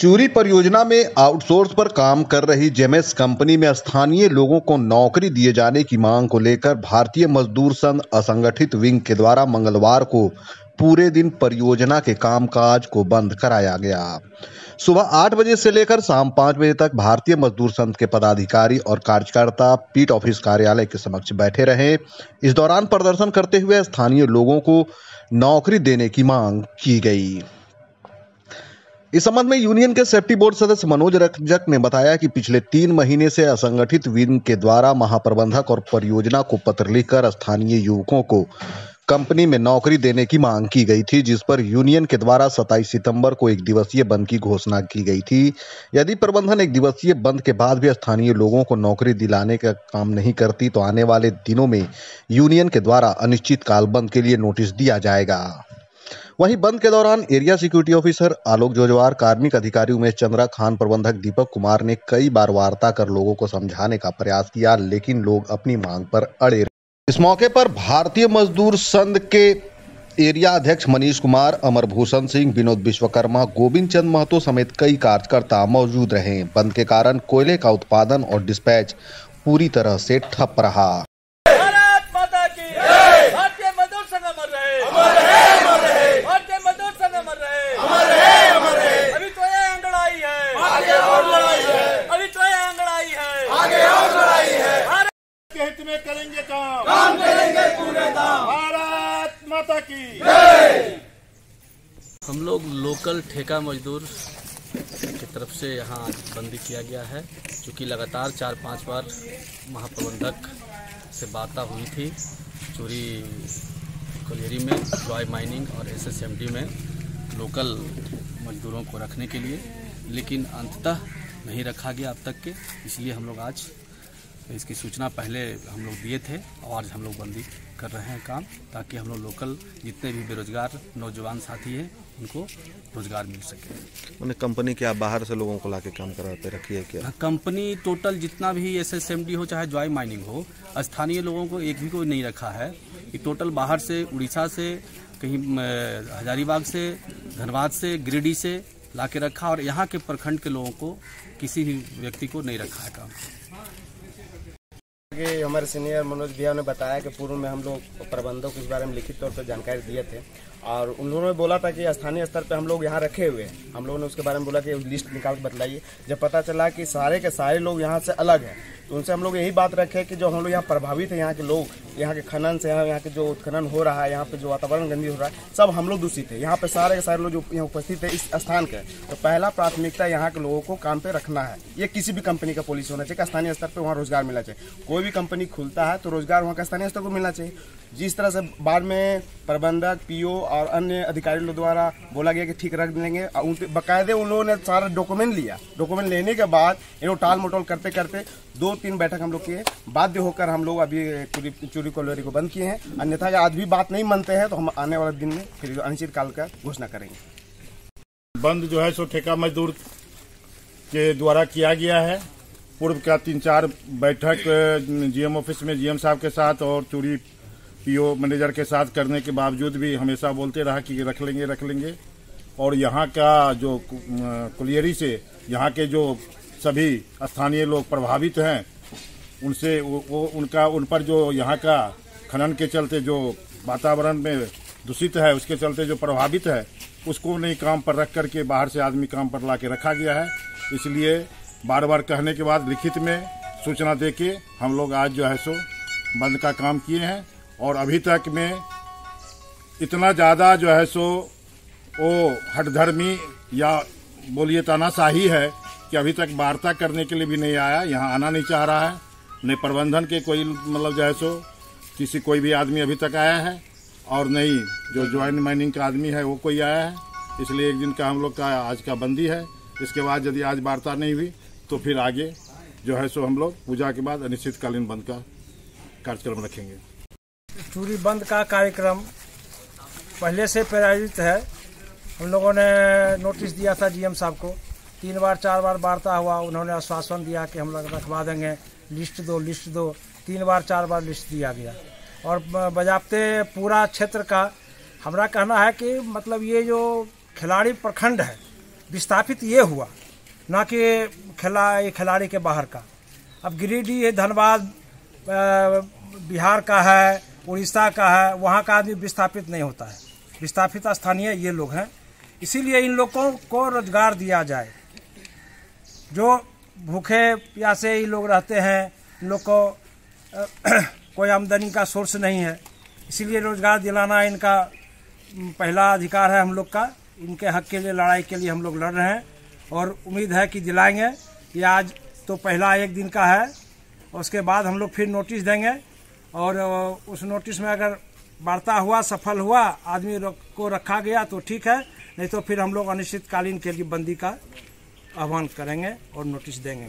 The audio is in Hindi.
चूरी परियोजना में आउटसोर्स पर काम कर रही जेमेस कंपनी में स्थानीय लोगों को नौकरी दिए जाने की मांग को लेकर भारतीय मजदूर संघ असंगठित विंग के द्वारा मंगलवार को पूरे दिन परियोजना के कामकाज को बंद कराया गया। सुबह 8 बजे से लेकर शाम 5 बजे तक भारतीय मजदूर संघ के पदाधिकारी और कार्यकर्ता पीट ऑफिस कार्यालय के समक्ष बैठे रहे। इस दौरान प्रदर्शन करते हुए स्थानीय लोगों को नौकरी देने की मांग की गई। इस संबंध में यूनियन के सेफ्टी बोर्ड सदस्य मनोज रंजक ने बताया कि पिछले 3 महीने से असंगठित विंग के द्वारा महाप्रबंधक और परियोजना को पत्र लिखकर स्थानीय युवकों को कंपनी में नौकरी देने की मांग की गई थी, जिस पर यूनियन के द्वारा 27 सितंबर को 1 दिवसीय बंद की घोषणा की गई थी। यदि प्रबंधन 1 दिवसीय बंद के बाद भी स्थानीय लोगों को नौकरी दिलाने का काम नहीं करती तो आने वाले दिनों में यूनियन के द्वारा अनिश्चितकाल बंद के लिए नोटिस दिया जाएगा। वहीं बंद के दौरान एरिया सिक्योरिटी ऑफिसर आलोक जोजवार, कार्मिक अधिकारी उमेश चंद्रा, खान प्रबंधक दीपक कुमार ने कई बार वार्ता कर लोगों को समझाने का प्रयास किया, लेकिन लोग अपनी मांग पर अड़े रहे। इस मौके पर भारतीय मजदूर संघ के एरिया अध्यक्ष मनीष कुमार, अमरभूषण सिंह, विनोद विश्वकर्मा, गोविंद चंद महतो समेत कई कार्यकर्ता मौजूद रहे। बंद के कारण कोयले का उत्पादन और डिस्पैच पूरी तरह से ठप रहा। हित में करेंगे काम करेंगे पूरे दाम। भारत माता की। हम लोग लोकल ठेका मजदूर की तरफ से यहाँ बंदी किया गया है, क्योंकि लगातार 4-5 बार महाप्रबंधक से बातें हुई थी चूरी कोलियरी में, जॉय माइनिंग और एसएसएमडी में लोकल मजदूरों को रखने के लिए, लेकिन अंततः नहीं रखा गया अब तक के। इसलिए हम लोग आज इसकी सूचना पहले हम लोग दिए थे और आज हम लोग बंदी कर रहे हैं काम, ताकि हम लोग लोकल जितने भी बेरोजगार नौजवान साथी हैं उनको रोजगार मिल सके। उन्हें कंपनी के आप बाहर से लोगों को लाके काम कराते रखी है क्या? कंपनी टोटल जितना भी एसएसएमडी हो चाहे जॉय माइनिंग हो, स्थानीय लोगों को एक भी कोई नहीं रखा है। ये टोटल बाहर से, उड़ीसा से, कहीं हजारीबाग से, धनबाद से, गिरिडीह से ला के रखा, और यहाँ के प्रखंड के लोगों को किसी भी व्यक्ति को नहीं रखा है काम। हमारे सीनियर मनोज भैया ने बताया कि पूर्व में हम लोग प्रबंधकों को इस बारे में लिखित तौर पर जानकारी दिए थे, और उन्होंने बोला था कि स्थानीय स्तर पे हम लोग यहाँ रखे हुए हैं। हम लोगों ने उसके बारे में बोला कि लिस्ट निकाल के बतलाइए। जब पता चला कि सारे के सारे लोग यहाँ से अलग हैं, तो उनसे हम लोग यही बात रखे कि जो हम लोग यहाँ प्रभावित है, यहाँ के लोग, यहाँ के खनन से, यहाँ के जो उत्खनन हो रहा है, यहाँ पे जो वातावरण गंदी हो रहा है, सब हम लोग दूषित है। यहाँ पे सारे के सारे लोग जो यहाँ उपस्थित है इस स्थान के, तो पहला प्राथमिकता यहाँ के लोगों को काम पे रखना है। ये किसी भी कंपनी का पॉलिसी होना चाहिए, स्थानीय स्तर पर वहाँ रोजगार मिलना चाहिए। कोई भी कंपनी खुलता है तो रोजगार वहाँ का स्थानीय स्तर को मिलना चाहिए। जिस तरह से बाद में प्रबंधक, पीओ और अन्य अधिकारी लोग द्वारा बोला गया कि ठीक रख देंगे, बाकायदे उन लोगों ने सारा डॉक्यूमेंट लिया। डॉक्यूमेंट लेने के बाद इन्हों टाल मटोल करते करते 2-3 बैठक हम लोग किए। बाध्य होकर हम लोग अभी चूरी कोलियरी को बंद किए हैं। अन्यथा आज भी बात नहीं मानते हैं तो हम आने वाले दिन में फिर अनिश्चितकाल का घोषणा करेंगे। बंद जो है सो ठेका मजदूर के द्वारा किया गया है। पूर्व का 3-4 बैठक जीएम ऑफिस में जीएम साहब के साथ और चूरी पीओ मैनेजर के साथ करने के बावजूद भी हमेशा बोलते रहा कि रख लेंगे। और यहाँ का जो कोलियरी से यहाँ के जो सभी स्थानीय लोग प्रभावित हैं, उनसे उन पर जो यहाँ का खनन के चलते जो वातावरण में दूषित है, उसके चलते जो प्रभावित है, उसको नहीं काम पर रख करके बाहर से आदमी काम पर ला के रखा गया है। इसलिए बार बार कहने के बाद लिखित में सूचना देके हम लोग आज जो है सो बंद का काम किए हैं। और अभी तक में इतना ज़्यादा जो है सो वो हठधर्मी या बोलिए तानाशाही है कि अभी तक वार्ता करने के लिए भी नहीं आया, यहाँ आना नहीं चाह रहा है। नहीं प्रबंधन के कोई मतलब जो है सो कोई भी आदमी अभी तक आया है, और नहीं जो ज्वाइंट माइनिंग का आदमी है वो कोई आया है। इसलिए 1 दिन का हम लोग का आज का बंदी है। इसके बाद यदि आज वार्ता नहीं हुई तो फिर आगे जो है सो हम लोग पूजा के बाद अनिश्चितकालीन बंद का कार्यक्रम रखेंगे। चूरी बंद का कार्यक्रम पहले से प्रायोजित है। हम लोगों ने नोटिस दिया था जीएम साहब को, 3 बार 4 बार वार्ता हुआ। उन्होंने आश्वासन दिया कि हम लोग रखवा देंगे, लिस्ट दो। 3 बार 4 बार लिस्ट दिया गया, और बजाते पूरा क्षेत्र का हमारा कहना है कि मतलब ये जो खिलाड़ी प्रखंड है, विस्थापित ये हुआ, ना कि खिलाड़ी के बाहर का। अब गिरिडीह, धनबाद, बिहार का है, उड़ीसा का है, वहाँ का आदमी विस्थापित नहीं होता है। विस्थापित स्थानीय ये लोग हैं, इसीलिए इन लोगों को रोजगार दिया जाए। जो भूखे प्यासे ये लोग रहते हैं, इन लोग को कोई आमदनी का सोर्स नहीं है, इसीलिए रोजगार दिलाना इनका पहला अधिकार है हम लोग का। इनके हक के लिए लड़ाई के लिए हम लोग लड़ रहे हैं और उम्मीद है कि दिलाएंगे। ये आज तो पहला 1 दिन का है, उसके बाद हम लोग फिर नोटिस देंगे और उस नोटिस में अगर वार्ता हुआ, सफल हुआ, आदमी को रखा गया तो ठीक है, नहीं तो फिर हम लोग अनिश्चितकालीन के लिए बंदी का आह्वान करेंगे और नोटिस देंगे।